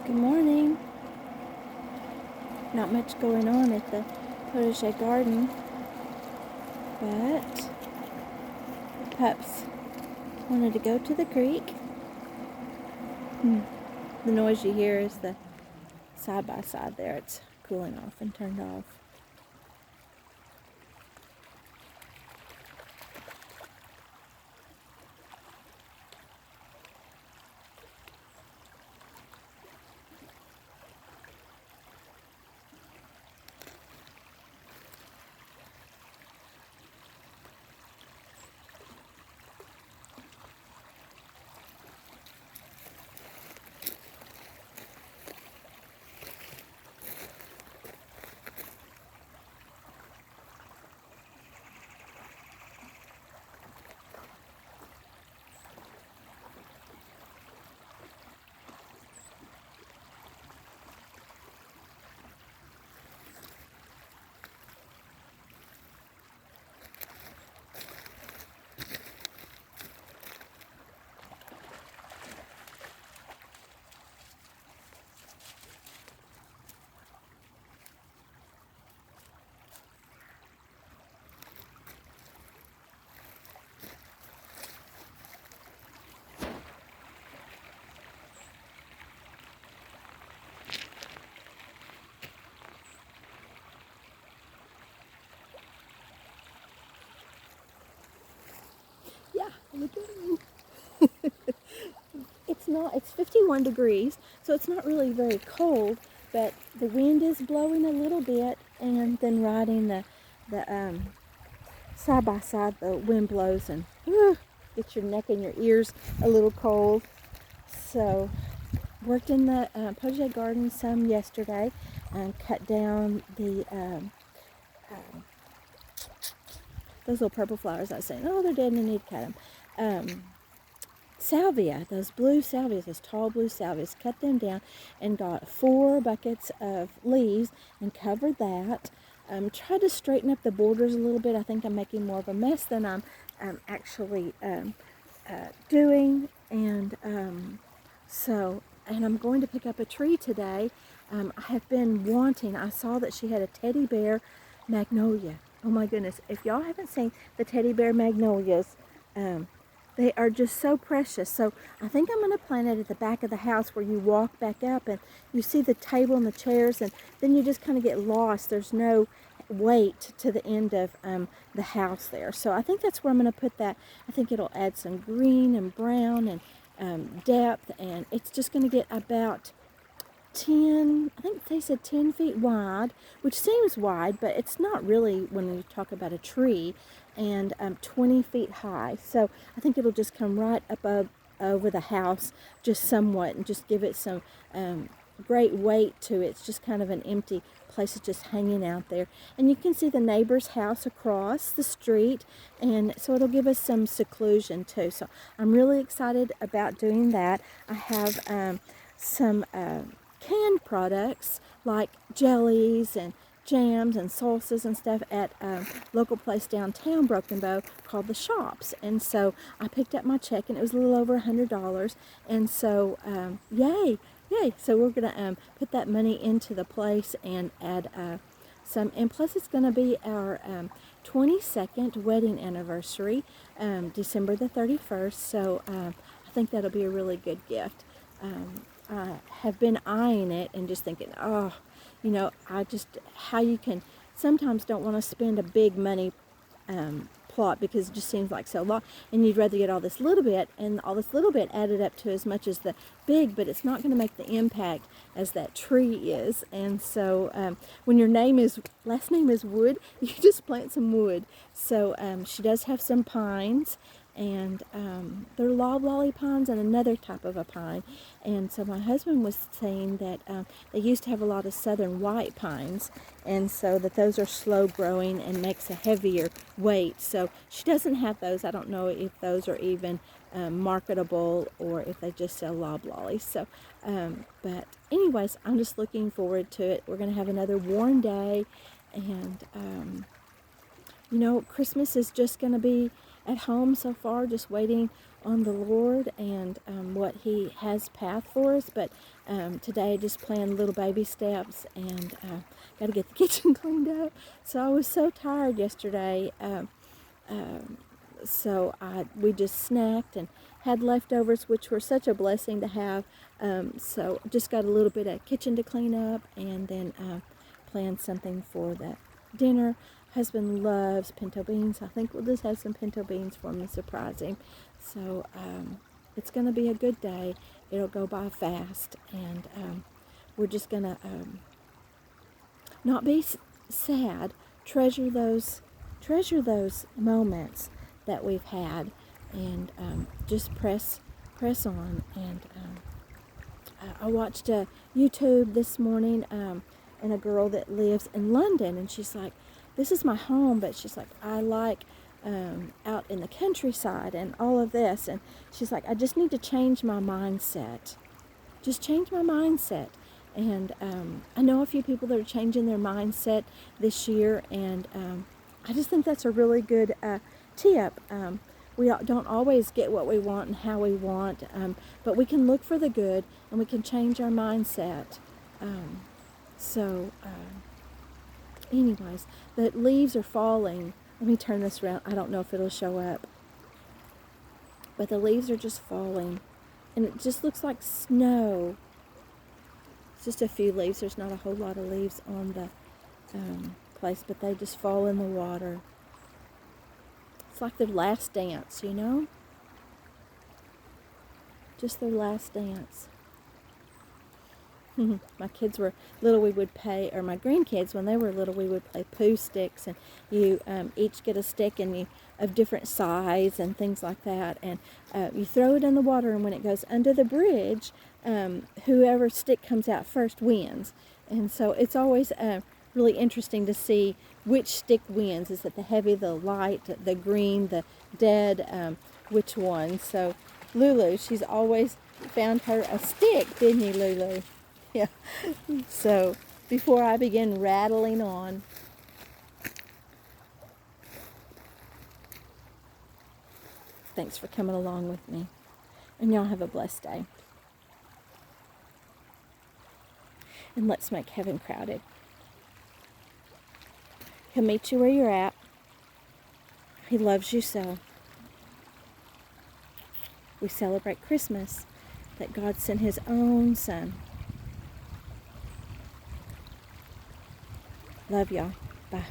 Good morning. Not much going on at the protege garden, but the pups wanted to go to the creek. The noise you hear is the side by side there. It's cooling off and turned off. Yeah, look at him. It's 51 degrees, so it's not really very cold, but the wind is blowing a little bit, and then riding the side by side, the wind blows and gets your neck and your ears a little cold. So worked in the protege garden some yesterday and cut down the those little purple flowers I was saying, oh, they're dead and I need to cut them. Salvia, those blue salvias, those tall blue salvias, cut them down and got 4 buckets of leaves and covered that. Tried to straighten up the borders a little bit. I think I'm making more of a mess than I'm actually doing. And and I'm going to pick up a tree today. I have been wanting, I saw that she had a teddy bear magnolia. Oh my goodness, if y'all haven't seen the teddy bear magnolias, they are just so precious. So I think I'm going to plant it at the back of the house where you walk back up and you see the table and the chairs, and then you just kind of get lost. There's no weight to the end of the house there. So I think that's where I'm going to put that. I think it'll add some green and brown and depth, and it's just going to get about 10, I think they said 10 feet wide, which seems wide, but it's not really when you talk about a tree, and 20 feet high. So I think it'll just come right up over the house just somewhat and just give it some great weight to it. It's just kind of an empty place. It's just hanging out there. And you can see the neighbor's house across the street, and so it'll give us some seclusion too. So I'm really excited about doing that. I have some canned products like jellies and jams and salsas and stuff at a local place downtown Broken Bow called the Shops. And so I picked up my check, and it was a little over $100. And so yay. So we're going to put that money into the place and add some. And plus it's going to be our 22nd wedding anniversary, December the 31st. So I think that'll be a really good gift. I have been eyeing it and just thinking, oh, how you can sometimes don't want to spend a big money plot because it just seems like so long, and you'd rather get all this little bit, and all this little bit added up to as much as the big, but it's not going to make the impact as that tree is. And so when your last name is Wood, you just plant some wood. So she does have some pines, and they're loblolly pines and another type of a pine. And so my husband was saying that they used to have a lot of southern white pines, and so that those are slow growing and makes a heavier weight. So she doesn't have those. I don't know if those are even marketable or if they just sell loblollies. So but anyways, I'm just looking forward to it. We're going to have another warm day, and Christmas is just going to be at home so far, just waiting on the Lord and what He has path for us. But today, just playing little baby steps, and got to get the kitchen cleaned up. So I was so tired yesterday. So we just snacked and had leftovers, which were such a blessing to have. So just got a little bit of kitchen to clean up, and then plan something for the dinner. Husband loves pinto beans. I think we'll just have some pinto beans for him to surprise him. So it's going to be a good day. It'll go by fast, and we're just going to not be sad. Treasure those moments that we've had, and just press on. And I watched a YouTube this morning, and a girl that lives in London, and she's like, this is my home, but she's like, I like out in the countryside and all of this. And she's like, I just need to change my mindset. Just change my mindset. And I know a few people that are changing their mindset this year, and I just think that's a really good tip. We don't always get what we want and how we want, but we can look for the good, and we can change our mindset. Anyways, the leaves are falling. Let me turn this around. I don't know if it'll show up. But the leaves are just falling. And it just looks like snow. It's just a few leaves. There's not a whole lot of leaves on the place, but they just fall in the water. It's like their last dance, you know? Just their last dance. My kids were little, we would play, or my grandkids, when they were little, we would play poo sticks, and you each get a stick and you of different size and things like that, and you throw it in the water, and when it goes under the bridge, whoever stick comes out first wins. And so it's always really interesting to see which stick wins. Is it the heavy, the light, the green, the dead, which one? So Lulu, she's always found her a stick, didn't you, Lulu? Yeah. So before I begin rattling on, thanks for coming along with me. And y'all have a blessed day. And let's make heaven crowded. He'll meet you where you're at. He loves you so. We celebrate Christmas, that God sent His own Son. Love y'all. Bye.